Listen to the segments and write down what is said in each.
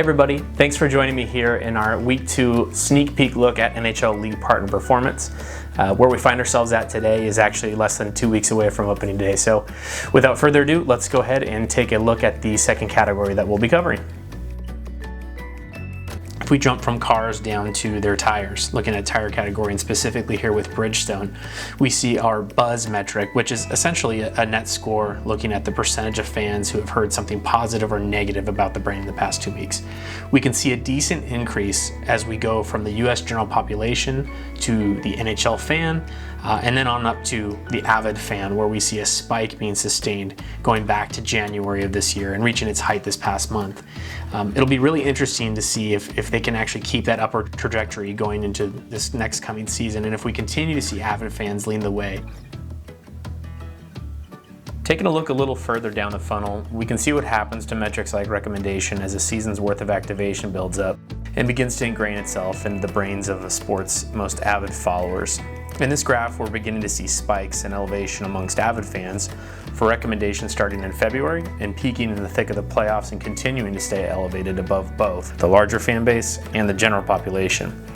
everybody, thanks for joining me here in our Week 2 sneak peek look at NHL League Partner Performance. Where we find ourselves at today is actually less than 2 weeks away from opening day. So without further ado, let's go ahead and take a look at the second category that we'll be covering. If we jump from cars down to their tires, looking at tire category and specifically here with Bridgestone, we see our buzz metric, which is essentially a net score looking at the percentage of fans who have heard something positive or negative about the brand in the past 2 weeks. We can see a decent increase as we go from the US general population to the NHL fan, and then on up to the avid fan, where we see a spike being sustained going back to January of this year and reaching its height this past month. It'll be really interesting to see if they can actually keep that upward trajectory going into this next coming season, and if we continue to see avid fans lead the way. Taking a look a little further down the funnel, we can see what happens to metrics like recommendation as a season's worth of activation builds up and begins to ingrain itself into the brains of a sport's most avid followers. In this graph, we're beginning to see spikes in elevation amongst avid fans for recommendations starting in February and peaking in the thick of the playoffs and continuing to stay elevated above both the larger fan base and the general population.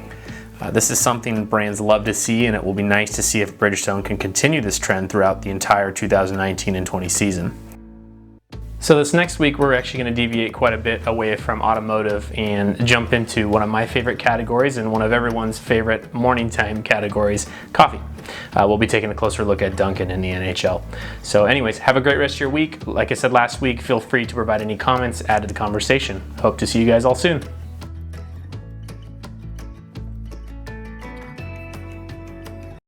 This is something brands love to see, and it will be nice to see if Bridgestone can continue this trend throughout the entire 2019 and 20 season. So this next week, we're actually going to deviate quite a bit away from automotive and jump into one of my favorite categories and one of everyone's favorite morning time categories, coffee. We'll be taking a closer look at Dunkin' in the NHL. So anyways, have a great rest of your week. Like I said last week, feel free to provide any comments, add to the conversation. Hope to see you guys all soon.